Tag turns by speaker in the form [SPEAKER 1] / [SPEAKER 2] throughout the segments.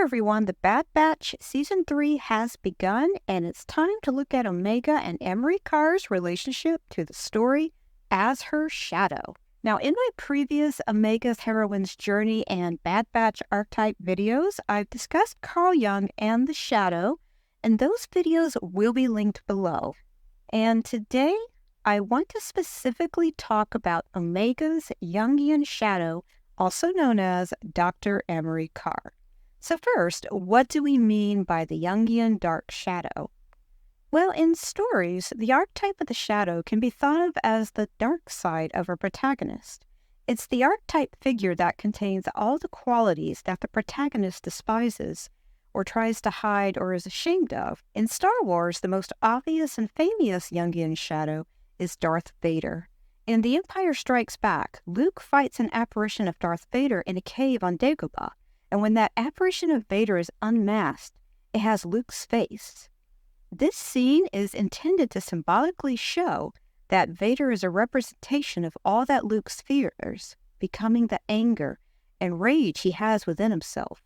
[SPEAKER 1] everyone, the Bad Batch Season 3 has begun, and it's time to look at Omega and Emerie Karr's relationship to the story as her shadow. Now, in my previous Omega's Heroine's Journey and Bad Batch archetype videos, I've discussed Carl Jung and the shadow, and those videos will be linked below. And today, I want to specifically talk about Omega's Jungian shadow, also known as Dr. Emerie Karr. So first, what do we mean by the Jungian dark shadow? Well, in stories, the archetype of the shadow can be thought of as the dark side of a protagonist. It's the archetype figure that contains all the qualities that the protagonist despises, or tries to hide or is ashamed of. In Star Wars, the most obvious and famous Jungian shadow is Darth Vader. In The Empire Strikes Back, Luke fights an apparition of Darth Vader in a cave on Dagobah. And when that apparition of Vader is unmasked, it has Luke's face. This scene is intended to symbolically show that Vader is a representation of all that Luke fears, becoming the anger and rage he has within himself.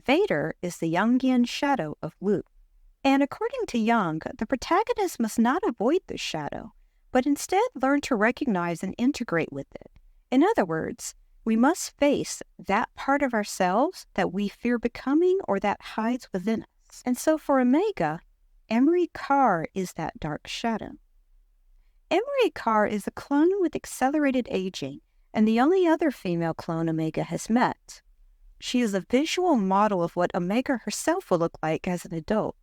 [SPEAKER 1] Vader is the Jungian shadow of Luke. And according to Jung, the protagonist must not avoid this shadow, but instead learn to recognize and integrate with it. In other words, we must face that part of ourselves that we fear becoming or that hides within us. And so for Omega, Emerie Karr is that dark shadow. Emerie Karr is a clone with accelerated aging and the only other female clone Omega has met. She is a visual model of what Omega herself will look like as an adult.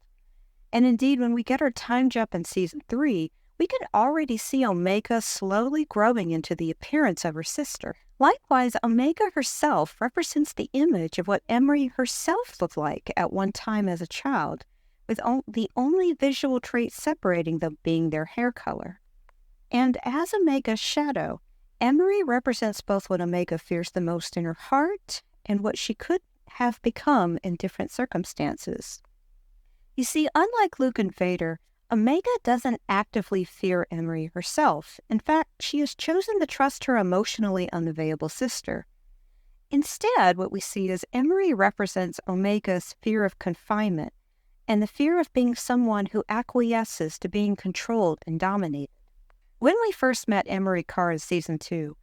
[SPEAKER 1] And indeed, when we get our time jump in Season 3, we can already see Omega slowly growing into the appearance of her sister. Likewise, Omega herself represents the image of what Emory herself looked like at one time as a child, with the only visual trait separating them being their hair color. And as Omega's shadow, Emory represents both what Omega fears the most in her heart and what she could have become in different circumstances. You see, unlike Luke and Vader, Omega doesn't actively fear Emory herself. In fact, she has chosen to trust her emotionally unavailable sister. Instead, what we see is Emory represents Omega's fear of confinement and the fear of being someone who acquiesces to being controlled and dominated. When we first met Emerie Karr in Season 2,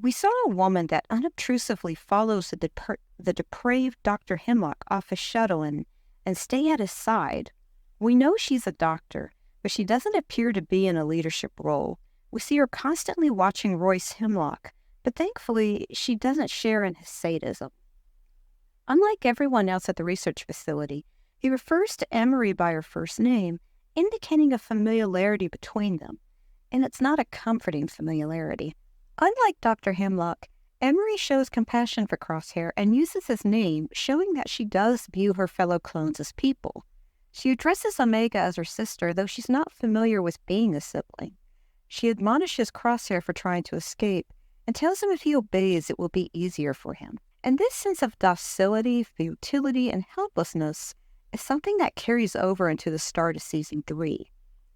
[SPEAKER 1] we saw a woman that unobtrusively follows the depraved Dr. Hemlock off his shuttle and stay at his side. We know she's a doctor, but she doesn't appear to be in a leadership role. We see her constantly watching Royce Hemlock, but thankfully she doesn't share in his sadism. Unlike everyone else at the research facility, he refers to Emory by her first name, indicating a familiarity between them, and it's not a comforting familiarity. Unlike Dr. Hemlock, Emory shows compassion for Crosshair and uses his name, showing that she does view her fellow clones as people. She addresses Omega as her sister, though she's not familiar with being a sibling. She admonishes Crosshair for trying to escape and tells him if he obeys, it will be easier for him. And this sense of docility, futility, and helplessness is something that carries over into the start of Season 3.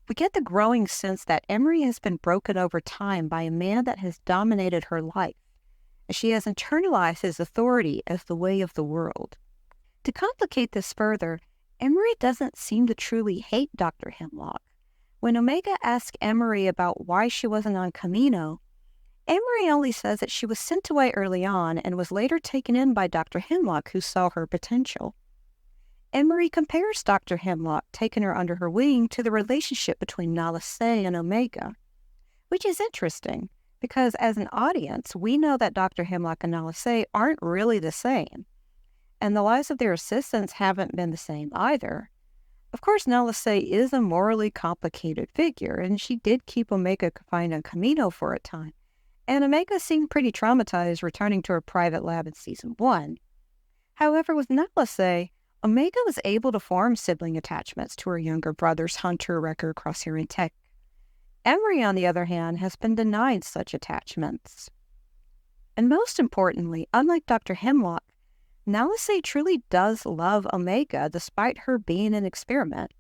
[SPEAKER 1] We get the growing sense that Emory has been broken over time by a man that has dominated her life, and she has internalized his authority as the way of the world. To complicate this further, Emory doesn't seem to truly hate Dr. Hemlock. When Omega asks Emory about why she wasn't on Camino, Emory only says that she was sent away early on and was later taken in by Dr. Hemlock, who saw her potential. Emory compares Dr. Hemlock, taking her under her wing, to the relationship between Nala Se and Omega, which is interesting because as an audience, we know that Dr. Hemlock and Nala Se aren't really the same. And the lives of their assistants haven't been the same either. Of course, Nala Se is a morally complicated figure, and she did keep Omega confined on Camino for a time. And Omega seemed pretty traumatized returning to her private lab in Season 1. However, with Nala Se, Omega was able to form sibling attachments to her younger brothers Hunter, Wrecker, Crosshair, and Tech. Emory, on the other hand, has been denied such attachments. And most importantly, unlike Dr. Hemlock, Nala Se truly does love Omega despite her being an experiment.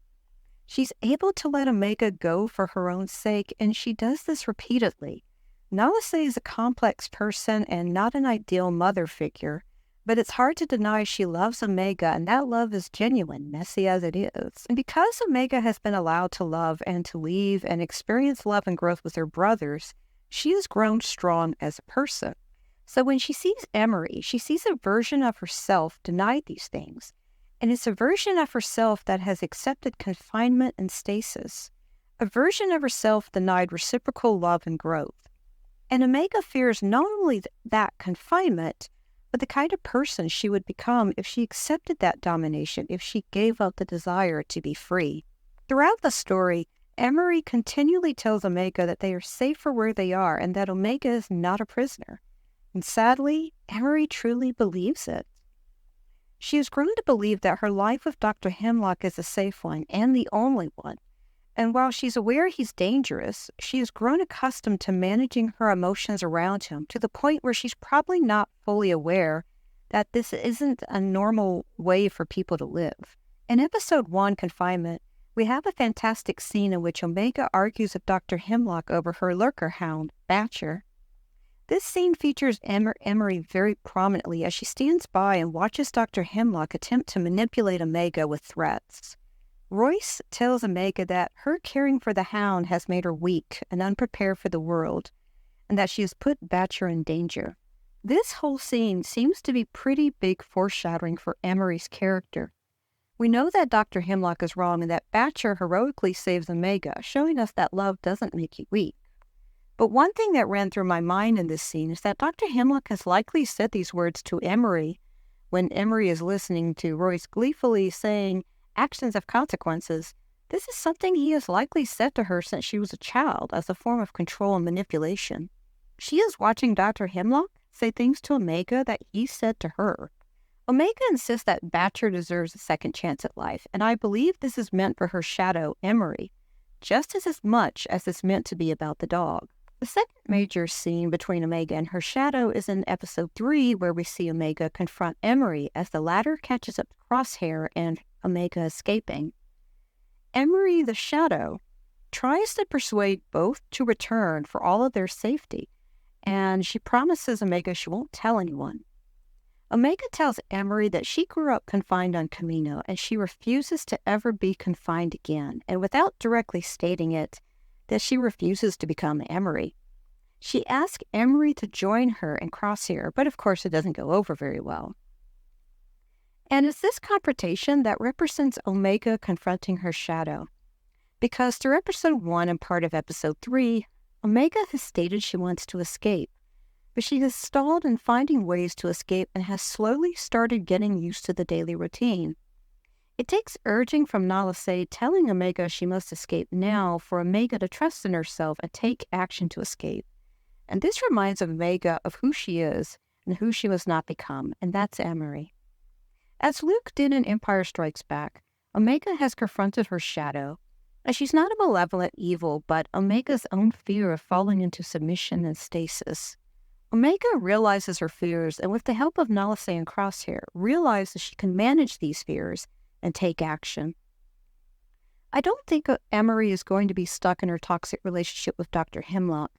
[SPEAKER 1] She's able to let Omega go for her own sake, and she does this repeatedly. Nala Se is a complex person and not an ideal mother figure, But it's hard to deny she loves Omega, and that love is genuine, messy as it is. And because Omega has been allowed to love and to leave and experience love and growth with her brothers, she has grown strong as a person. So when she sees Emory, she sees a version of herself denied these things. And it's a version of herself that has accepted confinement and stasis. A version of herself denied reciprocal love and growth. And Omega fears not only that confinement, but the kind of person she would become if she accepted that domination, if she gave up the desire to be free. Throughout the story, Emory continually tells Omega that they are safe for where they are and that Omega is not a prisoner. And sadly, Emory truly believes it. She has grown to believe that her life with Dr. Hemlock is a safe one and the only one. And while she's aware he's dangerous, she has grown accustomed to managing her emotions around him to the point where she's probably not fully aware that this isn't a normal way for people to live. In Episode 1, Confinement, we have a fantastic scene in which Omega argues with Dr. Hemlock over her lurker hound, Batcher. This scene features Emory very prominently as she stands by and watches Dr. Hemlock attempt to manipulate Omega with threats. Royce tells Omega that her caring for the hound has made her weak and unprepared for the world, and that she has put Batcher in danger. This whole scene seems to be pretty big foreshadowing for Emory's character. We know that Dr. Hemlock is wrong and that Batcher heroically saves Omega, showing us that love doesn't make you weak. But one thing that ran through my mind in this scene is that Dr. Hemlock has likely said these words to Emory when Emory is listening to Royce gleefully saying, "Actions have consequences." This is something he has likely said to her since she was a child as a form of control and manipulation. She is watching Dr. Hemlock say things to Omega that he said to her. Omega insists that Batcher deserves a second chance at life, and I believe this is meant for her shadow, Emory, just as much as it's meant to be about the dog. The second major scene between Omega and her shadow is in Episode 3, where we see Omega confront Emory as the latter catches up to Crosshair and Omega escaping. Emory, the shadow, tries to persuade both to return for all of their safety, and she promises Omega she won't tell anyone. Omega tells Emory that she grew up confined on Camino, and she refuses to ever be confined again, and without directly stating it, that she refuses to become Emory. She asks Emory to join her in Crosshair, but of course it doesn't go over very well. And it's this confrontation that represents Omega confronting her shadow. Because through Episode 1 and part of Episode 3, Omega has stated she wants to escape, but she has stalled in finding ways to escape and has slowly started getting used to the daily routine. It takes urging from Nalase telling Omega she must escape now for Omega to trust in herself and take action to escape. And this reminds Omega of who she is and who she must not become, and that's Emory. As Luke did in Empire Strikes Back, Omega has confronted her shadow, and she's not a malevolent evil, but Omega's own fear of falling into submission and stasis. Omega realizes her fears, and with the help of Nalase and Crosshair, realizes she can manage these fears and take action. I don't think Emory is going to be stuck in her toxic relationship with Dr. Hemlock.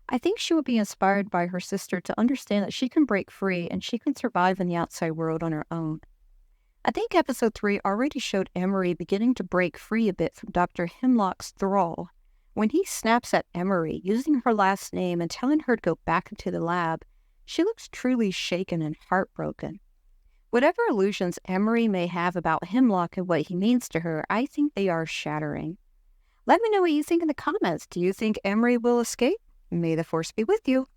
[SPEAKER 1] I think she will be inspired by her sister to understand that she can break free and she can survive in the outside world on her own. I think Episode 3 already showed Emory beginning to break free a bit from Dr. Hemlock's thrall. When he snaps at Emory, using her last name and telling her to go back into the lab, she looks truly shaken and heartbroken. Whatever illusions Emory may have about Hemlock and what he means to her, I think they are shattering. Let me know what you think in the comments. Do you think Emory will escape? May the Force be with you.